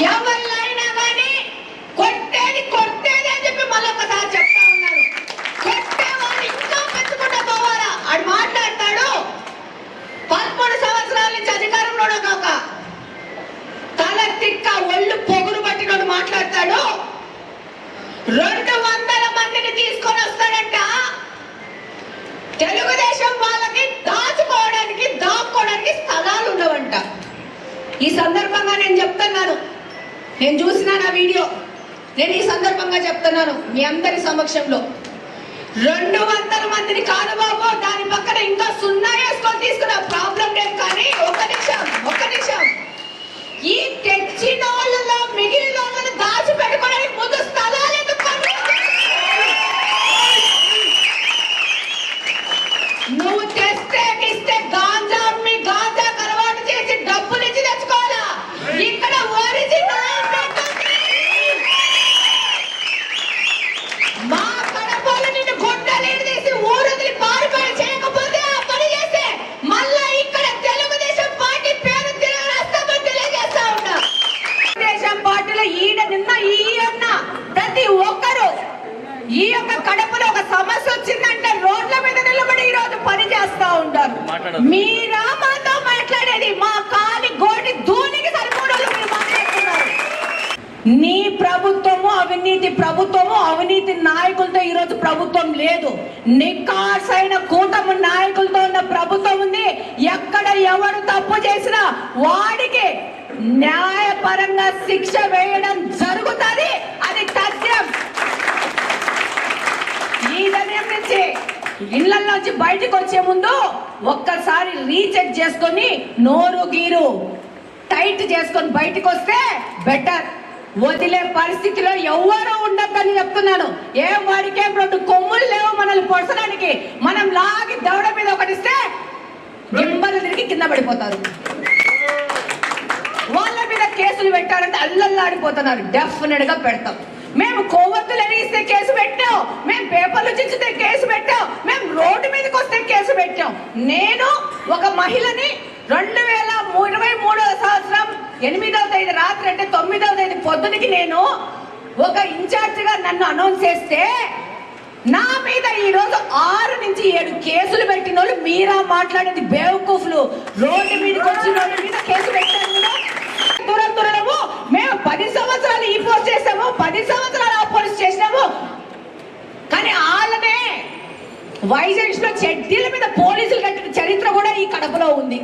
ఎవరినైనా కానీ కొట్టేది కొట్టేది అని చెప్పి మళ్ళొకసారి చెప్తా ఉన్నారు. కొట్టేవాళ్ళు ఇంకా పెంచుకుంటా పోవాలా? ఆడు మాట్లాడతాడు 13 సంవత్సరాల నుంచి అధికారంలో ఒక తల తిక్క ఒళ్ళు పొగురు పట్టినోడు మాట్లాడతాడు. 200 మందిని తీసుకొని వస్తాడంట. తెలుగుదేశం వాళ్ళకి దాచుకోవడానికి దాక్కోవడానికి స్థలాలు ఉండవంట. ఈ సందర్భంగా నేను చెప్తున్నాను, నేను చూసిన నా వీడియో, నేను ఈ సందర్భంగా చెప్తున్నాను మీ అందరి సమక్షంలో, 200 మందిని కాదు బాబు, దాని పక్కన ఇంకా 0 వేసుకొని తీసుకున్న ప్రాబ్లం లేదు. కానీ ఒక్క నిమిషం ఈ తెచ్చిన వాళ్ళలో మిగిలిన వాళ్ళని దాచి పెట్టుకోవడానికి ముందు స్థలాలు ఎందుకు? నువ్వు తెస్తే గాంజా అమ్మి గాంజా అలవాటు చేసి డబ్బులు ఇచ్చి తెచ్చుకోవాలా? ఇక్కడ ఒరిజినల్ మా కడపలో నిన్ను గొడ్డలీలు తీసి ఊరొదిలి పారిపోయి చేయకపోతే ఆ పని చేస్తే మళ్ళా ఇక్కడ తెలుగుదేశం పార్టీ పేరు తిరగరాస్తామని తెలియజేస్తా ఉన్నా. తెలుగుదేశం పార్టీలో ఈడ నిన్న ఈ అన్న ప్రతి ఒక్కరు ఈ యొక్క కడపలో ఒక సమస్య వచ్చిందంటే రోడ్ల మీద నిలబడి ఈ రోజు పని చేస్తా ఉంటారు. మీరా మాతో మాట్లాడేది? మా కాలి గోటి ధూళికి సరిపోవడం మీరు మాట్లాడుతున్నారు. నీ ప్రభుత్వము అవినీతి ప్రభుత్వము, అవినీతి నాయకులతో ఈ రోజు ప్రభుత్వం లేదు. నికార్సైన కూటమి నాయకులతో ఉన్న ప్రభుత్వం ఉంది. ఎక్కడ ఎవరు తప్పు చేసినా వాడికి న్యాయపరంగా శిక్ష వేయడం జరుగుతుంది. అది తథ్యం. ఈ సమయం నుంచి ఇళ్లలోంచి బయటకు వచ్చే ముందు ఒక్కసారి రీచెక్ చేసుకొని నోరు గీరు టైట్ చేసుకొని బయటకు వస్తే బెటర్. వదిలే పరిస్థితిలో ఎవరు ఉండద్దని చెప్తున్నాను. వాడికేం 2 కొమ్ములు లేవు మనల్ని పొడసడానికి. మనం లాగి దవడ మీద ఒకటిస్తే గింబలు తిరిగి కింద పడిపోతారు. వాళ్ళ మీద కేసులు పెట్టారంటే అల్లల్లాడిపోతున్నారు. డెఫినెట్ గా పెడతాం. మేము కొవ్వొత్తులు ఎరిగిస్తే కేసు పెట్టాం, మేము పేపర్లు చించితే కేసు పెట్టాం, మేము రోడ్డు మీదకి వస్తే కేసు పెట్టాం. నేను ఒక మహిళని 2023 సంవత్సరం 8వ తేదీ రాత్రి అంటే 9వ తేదీ పొద్దునకి నేను ఒక ఇన్ఛార్జ్ గా నన్ను అనౌన్స్ చేస్తే నా మీద ఈ రోజు 6 నుంచి 7 కేసులు పెట్టిన వాళ్ళు మీరా మాట్లాడేది బేవకూఫ్లు. రోడ్డు మీదకి వచ్చిన వాళ్ళ మీద కేసు పెట్టారు. మేము 10 సంవత్సరాలు ఈ పోస్ట్ చేసాము, 10 సంవత్సరాలు ఆ పోస్ట్ చేసినాము. కానీ వాళ్ళనే వైజాగ్ లో చెడ్డీల మీద పోలీసులు కట్టిన చరిత్ర కూడా ఈ కడపలో ఉంది.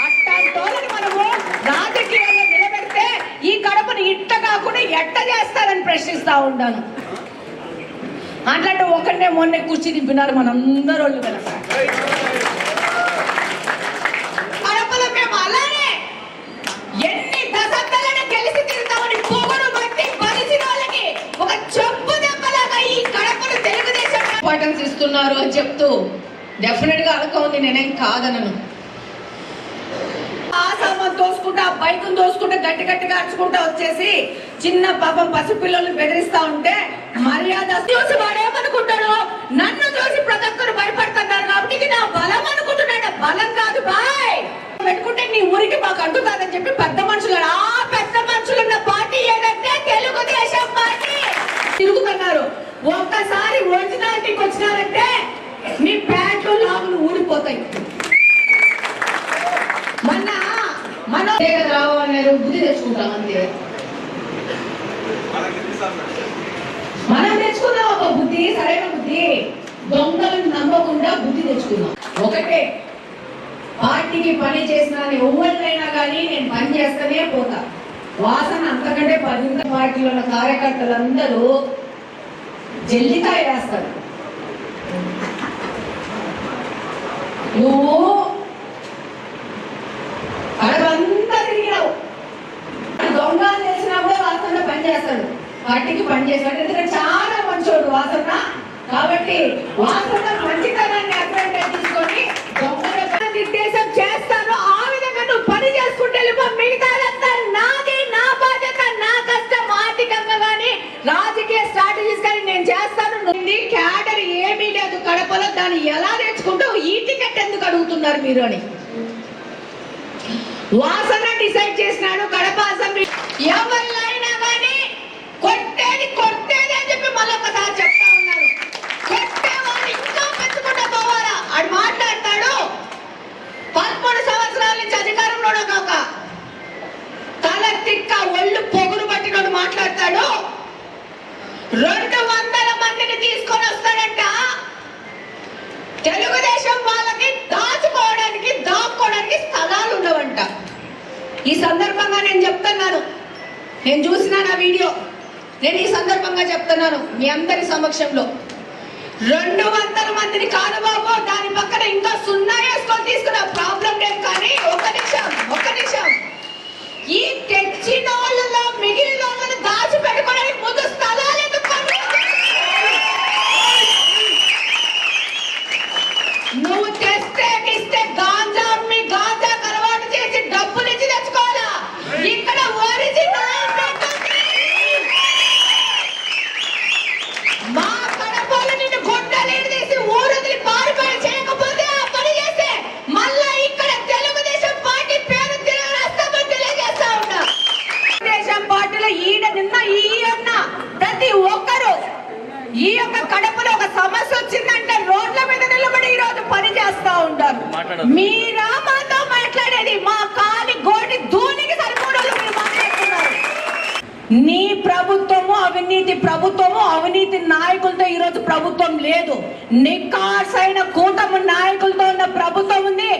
అట్టాంటోళ్ళని మనము రాజకీయాల్లో నిలబెడితే ఈ కడపను ఇట్ట కాకుండా ఎట్ట చేస్తారని ప్రశ్నిస్తా ఉంటాను. అట్లాంటి ఒకరినే మొన్నే కుర్చీ దింపినారు మనందరూ వాళ్ళు కదా. కడపలో మేము అలానే ఎన్ని దశాబ్దాలను గెలిచి తిరుగుతామని పొగరు బట్టి బలిసిన వాళ్ళకి ఒక చెప్పు దెబ్బలాగా ఈ కడపను తెలుగుదేశం ఇంపార్టెన్స్ ఇస్తున్నారు అని చెప్తూ డెఫినెట్ గా అలక ఉంది. నేనేం కాదనను. ఆ సామాన్ దోసుకుంటా, బైకును దోసుకుంటా, గట్టిగా అరుచుకుంటా వచ్చేసి చిన్న పాపం పసిపిల్లల్ని బెదిరిస్తా ఉంటే మర్యాద చూసి వాడేమనుకుంటాడు? నన్ను చూసి ప్రతి ఒక్కరు భయపడుతున్నారు కాబట్టి ఇది నా బలం అనుకుంటున్నాడు. బలం కాదు బాయ్. పెట్టుకుంటే నీ ఊరికి మాకు అంటున్నారని చెప్పి పెద్ద మనుషులు, ఆ పెద్ద మనుషులు ఉన్న పార్టీ ఏదంటే తెలుగుదేశం పార్టీ తిరుగుతున్నారు. ఒక్కసారి ఒరిజినాలిటీకి వచ్చినారంటే మీ ప్యాంట్లు లాగులు ఊడిపోతాయి. మన రావాలన్నారు, బుద్ధి తెచ్చుకుంటాం అంతే. మనం తెచ్చుకున్నాం ఒక బుద్ధి, సరైన బుద్ధి. దొంగలను నమ్మకుండా బుద్ధి తెచ్చుకున్నాం. ఒకటే, పార్టీకి పని చేసిన ఎవరినైనా కానీ నేను పని చేస్తూనే పోతా. వాసన అంతకంటే 10 పార్టీలో ఉన్న కార్యకర్తలందరూ జల్లికాయ వేస్తారు. నువ్వు అడవంతా తిరిగినావు. దొంగలు చేసినా కూడా వాసన పని చేస్తాడు, పార్టీకి పని చేస్తాడు. ఎందుకంటే చాలా మంచోడు వాసన. కాబట్టి వాసన మంచితనాన్ని అడ్వాంటేజ్ తీసుకొని దొంగల నిర్దేశం చేస్తాను. ఆ విధంగా నువ్వు పని చేసుకుంటే మిగతాదంతా నాది, నా బాధ్యత, నా కష్టం. ఆర్థికంగా కానీ రాజకీయ స్ట్రాటజీస్ కానీ నేను చేస్తాను. క్యాడర్ ఏమీ లేదు కడపలో. దాన్ని ఎలా నేర్చుకుంటావు? ఈ టికెట్ ఎందుకు అడుగుతున్నారు మీరు అని వాసన డిసైడ్ చేసినాడు. కడప అసెంబ్లీ ఎవరి తిక్క ఒళ్ళు పొగురు పట్టినోడు మాట్లాడతాడు. 200 మందిని తీసుకొని వస్తాడంట. తెలుగుదేశం వాళ్ళకి దాచుకోవడానికి దాక్కోవడానికి స్థలాలు ఉండవంట. ఈ సందర్భంగా నేను చెప్తున్నాను, నేను చూసిన నా వీడియో, నేను ఈ సందర్భంగా చెప్తున్నాను మీ అందరి సమక్షంలో, 200 మందిని కాదు బాబు, దాని పక్కన ఇంకా 0 వేసుకొని తీసుకున్న ప్రాబ్లం లేదు. కానీ ఒక్క నిమిషం ఈ తెచ్చిన వాళ్ళలో మిగిలిన వాళ్ళని దాచి పెట్టుకోవడానికి ముందు స్థలాలు ఎందుకు? నువ్వు తెస్తే గాంజా అమ్మి గాంజా అలవాటు చేసి డబ్బులు ఇచ్చి తెచ్చుకోవాలా? ఇక్కడ ఒరిజినల్ మా కడపలో నిన్ను గొడ్డలీలు తీసి ఊరొదిలి పారిపోయి చేయకపోతే ఆ పని చేస్తే మళ్ళా ఇక్కడ తెలుగుదేశం పార్టీ పేరు తిరగరాస్తామని తెలియజేస్తా ఉన్నా. తెలుగుదేశం పార్టీలో నిన్న ప్రతి ఒక్కరు ఈ యొక్క కడపలో ఒక సమస్య వచ్చిందంటే రోడ్ల మీద నిలబడి ఈ రోజు పని చేస్తా ఉంటారు. మీరా మాతో మాట్లాడేది? మా కాలి గోటి ధూళికి సరిపోవడం మీరు మాట్లాడుతున్నారు. నీ ప్రభుత్వము అవినీతి ప్రభుత్వము, అవినీతి నాయకులతో ఈ రోజు ప్రభుత్వం లేదు. నికార్సైన కూటమి నాయకులతో ఉన్న ప్రభుత్వం ఉంది.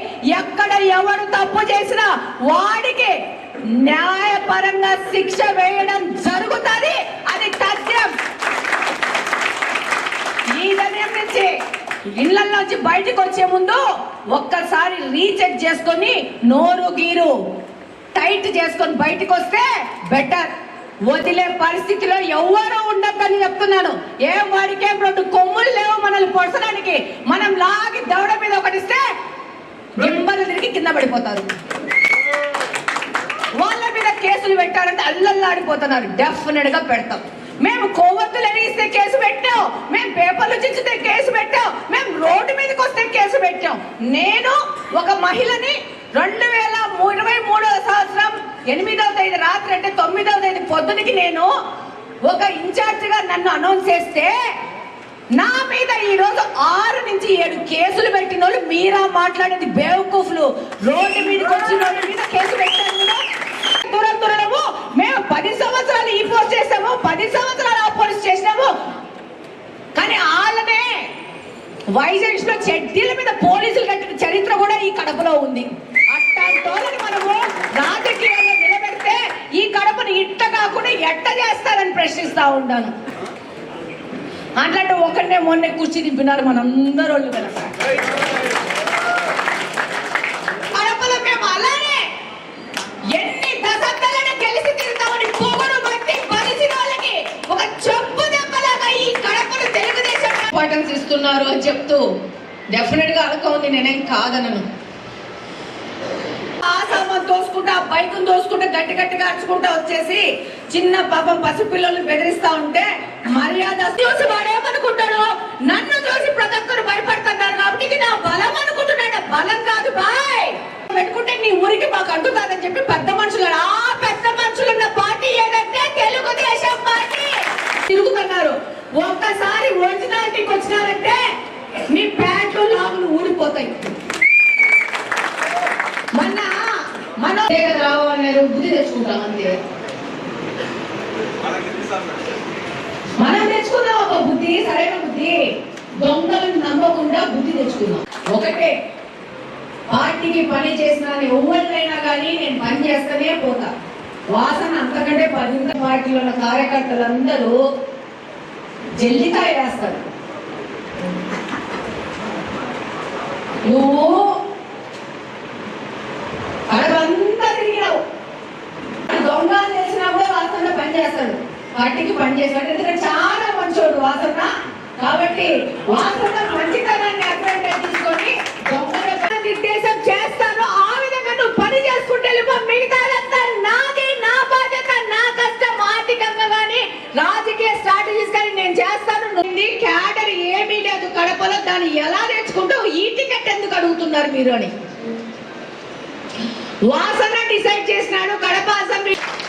ఎక్కడ ఎవరు తప్పు చేసినా వాడికి న్యాయపరంగా శిక్ష వేయడం జరుగుతుంది. అది తథ్యం. ఈ సమయం నుంచి ఇళ్లలోంచి బయటకు వచ్చే ముందు ఒక్కసారి రీచెక్ చేసుకొని నోరు గీరు టైట్ చేసుకొని బయటకు వస్తే బెటర్. వదిలే పరిస్థితిలో ఎవరు ఉండద్దని చెప్తున్నాను. వాడికేం 2 కొమ్ములు లేవు మనల్ని పొడసడానికి. మనం లాగి దవడ మీద ఒకటిస్తే గింబలు తిరిగి కింద పడిపోతారు. వాళ్ళ మీద కేసులు పెట్టారంటే అల్లల్లాడిపోతున్నారు. డెఫినెట్ గా పెడతాం. మేము కొవ్వొత్తులు ఎరిగిస్తే కేసు పెట్టాం, మేము పేపర్లు చించితే కేసు పెట్టాం, మేము రోడ్డు మీదకి వస్తే కేసు పెట్టాం. నేను ఒక మహిళని 2023 సంవత్సరం 8వ తేదీ రాత్రి అంటే 9వ తేదీ పొద్దునకి నేను ఒక ఇన్ఛార్జ్ గా నన్ను అనౌన్స్ చేస్తే నా మీద ఈ రోజు 6 నుంచి 7 కేసులు పెట్టిన వాళ్ళు మీరా మాట్లాడేది బేవకూఫ్లు. రోడ్డు మీదకి వచ్చిన వాళ్ళ మీద కేసు పెట్టారు. మేము 10 సంవత్సరాలు ఈ పోస్ట్ చేసాము, 10 సంవత్సరాలు ఆ పోస్ట్ చేసినాము. కానీ వాళ్ళనే వైజాగ్ లో చెడ్డీల మీద పోలీసులు కట్టిన చరిత్ర కూడా ఈ కడపలో ఉంది. అట్టాంటోళ్ళని మనము రాజకీయాల్లో నిలబెడితే ఈ కడపను ఇట్ట కాకుండా ఎట్ట చేస్తారని ప్రశ్నిస్తా ఉంటాను. అట్లాంటి ఒకరినే మొన్నే కుర్చీ దింపినారు మనందరూ వాళ్ళు కనుక. కడపలో మేము అలానే ఎన్ని దశాబ్దాలను గెలిచి తిరుగుతామని పొగరు బట్టి బలిసిన వాళ్ళకి ఒక చెప్పు దెబ్బలాగా ఈ కడపను తెలుగుదేశం ఇంపార్టెన్స్ ఇస్తున్నారు అని చెప్తూ డెఫినెట్ గా అలక ఉంది. నేనేం కాదనను. ఆ సామాన్ దోసుకుంటా, బైకును దోసుకుంటా, గట్టిగా అరుచుకుంటా వచ్చేసి చిన్న పాపం పసిపిల్లల్ని బెదిరిస్తా ఉంటే మర్యాద చూసి వాడేమనుకుంటాడు? నన్ను చూసి ప్రతి ఒక్కరు భయపడుతున్నారు కాబట్టి ఇది నా బలం అనుకుంటున్నాడు. బలం కాదు బాయ్. పెట్టుకుంటే నీ ఊరికి మాకు అంటుతాదని చెప్పి పెద్ద మనుషులు, ఆ పెద్ద మనుషులు ఉన్న పార్టీ ఏదంటే తెలుగుదేశం పార్టీ తిరుగుతున్నారు. ఒక్కసారి ఒరిజినాలిటీకి వచ్చినారంటే మీ ప్యాంట్లు లాగులు ఊడిపోతాయి. మన రావాలన్నారు, బుద్ధి తెచ్చుకుంటాం అంతే. మనం తెచ్చుకున్నాం ఒక బుద్ధి, సరైన బుద్ధి. దొంగలను నమ్మకుండా బుద్ధి తెచ్చుకున్నాం. ఒకటే, పార్టీకి పని చేసిన ఎవరినైనా కానీ నేను పని చేస్తూనే పోతా. వాసన అంతకంటే 10 పార్టీలో ఉన్న కార్యకర్తలందరూ జల్లికాయ వేస్తారు. నువ్వు అడవంతా తిరిగినావు. దొంగలు చేసినా కూడా వాసన పని చేస్తాడు, పార్టీకి పని చేస్తాడు. ఎందుకంటే చాలా మంచోడు వాసన. కాబట్టి వాసన మంచితనాన్ని అడ్వాంటేజ్ తీసుకొని దొంగల నిర్దేశం చేస్తాను. ఆ విధంగా నువ్వు పని చేసుకుంటే మిగతాదంతా నాది, నా బాధ్యత, నా కష్టం. ఆర్థికంగా కానీ రాజకీయ స్ట్రాటజీస్ కానీ నేను చేస్తాను. క్యాడర్ ఏమీ లేదు కడపలో, దాన్ని ఎలా నేర్చుకుంటావు? ఈ టికెట్ ఎందుకు అడుగుతున్నారు మీరు అని వాసన డిసైడ్ చేసినాడు.